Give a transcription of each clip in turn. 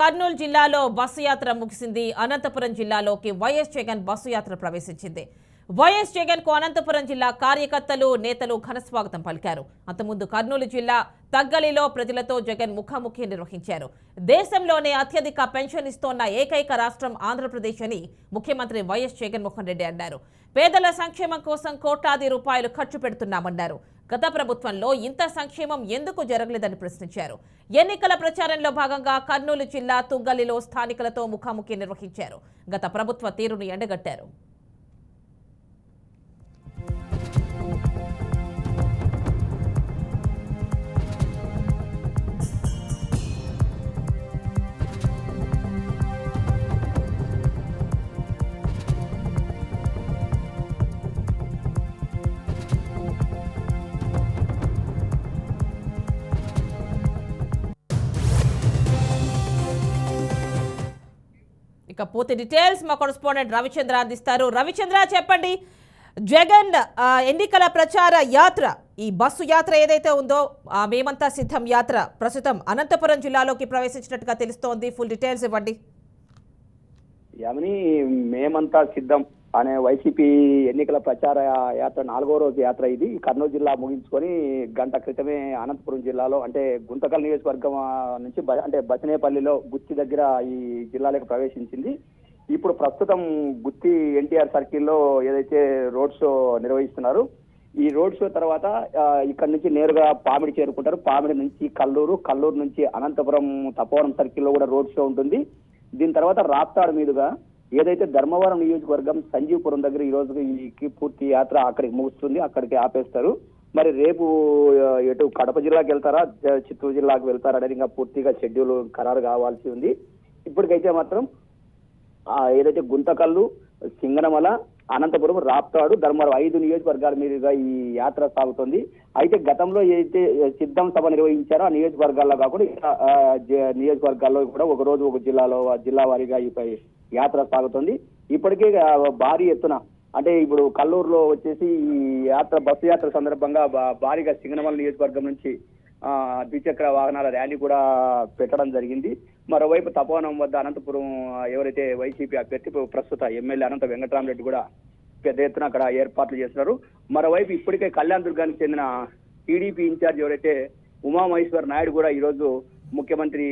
కర్నూలు జిల్లాలో బస్సు యాత్ర ముగిసింది. అనంతపురం జిల్లాలోకి వైఎస్ జగన్ బస్సు యాత్ర ప్రవేశించింది. వైఎస్ జగన్ కు అనంతపురం జిల్లా కార్యకర్తలు, నేతలు ఘనస్వాగతం పలికారు. అంతకుముందు కర్నూలు జిల్లా తగ్గలిలో ప్రజలతో జగన్ ముఖాముఖి నిర్వహించారు. దేశంలోనే అత్యధిక పెన్షన్ ఇస్తోన్న ఏకైక రాష్ట్రం ఆంధ్రప్రదేశ్ అని ముఖ్యమంత్రి వైఎస్ జగన్మోహన్ రెడ్డి అన్నారు. పేదల సంక్షేమం కోసం కోట్లాది రూపాయలు ఖర్చు పెడుతున్నామన్నారు. గత ప్రభుత్వంలో ఇంత సంక్షేమం ఎందుకు జరగలేదని ప్రశ్నించారు. ఎన్నికల ప్రచారంలో భాగంగా కర్నూలు జిల్లా తుంగలిలో స్థానికులతో ముఖాముఖి నిర్వహించారు. గత ప్రభుత్వ తీరును ఎండగట్టారు. ఇక పూర్తి డీటెయిల్స్ మా కరెస్పాండెంట్ రవిచంద్ర అందిస్తారు. రవిచంద్ర, చెప్పండి, జగన్ ఎన్నికల ప్రచార యాత్ర, ఈ బస్సు యాత్ర ఏదైతే ఉందో మేమంతా సిద్ధం యాత్ర ప్రస్తుతం అనంతపురం జిల్లాలోకి ప్రవేశించినట్టుగా తెలుస్తోంది. ఫుల్ డీటెయిల్స్ ఇవ్వండి. యామిని, మేమంతా సిద్ధం అనే వైసీపీ ఎన్నికల ప్రచార యాత్ర 4వ రోజు యాత్ర ఇది. కర్నూలు జిల్లా ముగించుకొని గంట క్రితమే అనంతపురం జిల్లాలో అంటే గుంతకల్ నియోజకవర్గం నుంచి అంటే బసనేపల్లిలో గుత్తి దగ్గర ఈ జిల్లాలోకి ప్రవేశించింది. ఇప్పుడు ప్రస్తుతం గుత్తి ఎన్టీఆర్ సర్కిల్లో ఏదైతే రోడ్ షో నిర్వహిస్తున్నారు, ఈ రోడ్ షో తర్వాత ఇక్కడ నుంచి నేరుగా పామిడి చేరుకుంటారు. పామిడి నుంచి కల్లూరు నుంచి అనంతపురం తపోవనం సర్కిల్లో కూడా రోడ్ షో ఉంటుంది. దీని తర్వాత రాప్తాడు మీదుగా ఏదైతే ధర్మవరం నియోజకవర్గం సంజీవపురం దగ్గర ఈ రోజు ఈ పూర్తి యాత్ర అక్కడికి ముగుస్తుంది, అక్కడికి ఆపేస్తారు. మరి రేపు ఎటు కడప జిల్లాకి వెళ్తారా, చిత్తూరు జిల్లాకు వెళ్తారా అనేది ఇంకా పూర్తిగా షెడ్యూల్ ఖరారు కావాల్సి ఉంది. ఇప్పటికైతే మాత్రం ఏదైతే గుంతకల్లు, సింగనమల, అనంతపురం, రాప్తాడు, ధర్మవరం 5 నియోజకవర్గాల మీదుగా ఈ యాత్ర సాగుతుంది. అయితే గతంలో ఏదైతే సిద్ధం సభ నిర్వహించారో ఆ నియోజకవర్గాల్లో కాకుండా నియోజకవర్గాల్లో కూడా ఒక రోజు ఒక జిల్లా వారీగా ఈ యాత్ర సాగుతుంది. ఇప్పటికే భారీ ఎత్తున అంటే ఇప్పుడు కల్లూరులో వచ్చేసి ఈ బస్సు యాత్ర సందర్భంగా భారీగా సింగనమల నియోజకవర్గం నుంచి ద్విచక్ర వాహనాల ర్యాలీ కూడా పెట్టడం జరిగింది. మరోవైపు తపోవనం వద్ద అనంతపురం ఎవరైతే వైసీపీ అభ్యర్థి ప్రస్తుత ఎమ్మెల్యే అనంత వెంకటరామరెడ్డి కూడా పెద్ద ఎత్తున అక్కడ ఏర్పాట్లు చేస్తున్నారు. మరోవైపు ఇప్పటికే కళ్యాణ్ దుర్గానికి చెందిన టీడీపీ ఇన్ఛార్జ్ ఎవరైతే ఉమామహేశ్వర్ నాయుడు కూడా ఈ రోజు ముఖ్యమంత్రి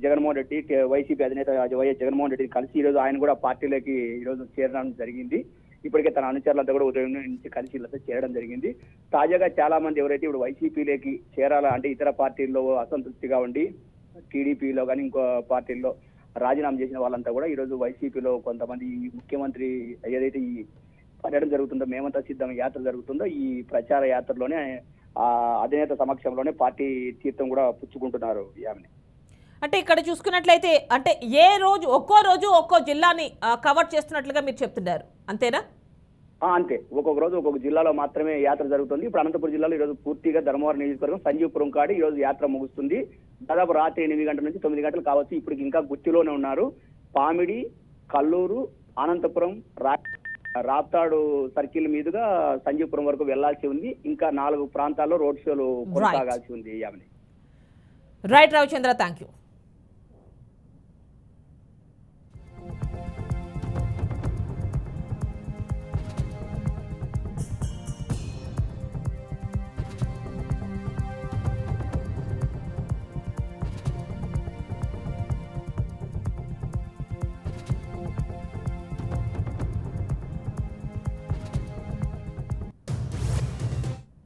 జగన్మోహన్ రెడ్డి, వైసీపీ అధినేత వైఎస్ జగన్మోహన్ రెడ్డిని కలిసి ఈ రోజు ఆయన కూడా పార్టీలోకి ఈ రోజు చేరడం జరిగింది. ఇప్పటికే తన అనుచరులంతా కూడా ఉదయం నుంచి కలిసి వీళ్ళతో చేరడం జరిగింది. తాజాగా చాలా మంది ఎవరైతే ఇప్పుడు వైసీపీలోకి చేరాలా అంటే ఇతర పార్టీల్లో అసంతృప్తిగా ఉండి టీడీపీలో కానీ ఇంకో పార్టీల్లో రాజీనామా చేసిన వాళ్ళంతా కూడా ఈ రోజు వైసీపీలో కొంతమంది ముఖ్యమంత్రి ఏదైతే ఈ పర్యటన జరుగుతుందో, మేమంతా సిద్ధం యాత్ర జరుగుతుందో, ఈ ప్రచార యాత్రలోనే అధినేత సమక్షంలోనే పార్టీ తీర్థం కూడా పుచ్చుకుంటున్నారు. యామిని, అంటే ఇక్కడ చూసుకున్నట్లయితే అంటే ఒక్కో రోజు ఒక్కో జిల్లాని కవర్ చేస్తున్నట్లుగా మీరు చెప్తున్నారు, అంతేనా? అంతే, ఒక్కొక్క రోజు ఒక్కొక్క జిల్లాలో మాత్రమే యాత్ర జరుగుతుంది. ఇప్పుడు అనంతపురం జిల్లాలో ఈ రోజు పూర్తిగా ధర్మవరం నియోజకవర్గం సంజీవపురం కాడి ఈ రోజు యాత్ర ముగుస్తుంది. దాదాపు రాత్రి 8 గంటల నుంచి 9 గంటలు కావచ్చు. ఇప్పటికి ఇంకా గుత్తిలోనే ఉన్నారు. పామిడి, కల్లూరు, అనంతపురం, రాప్తాడు సర్కిల్ మీదుగా సంజీవపురం వరకు వెళ్లాల్సి ఉంది. ఇంకా 4 ప్రాంతాల్లో రోడ్ షోలు కొనసాగాల్సి ఉంది. Yamini. Right Ravichandra, thank you.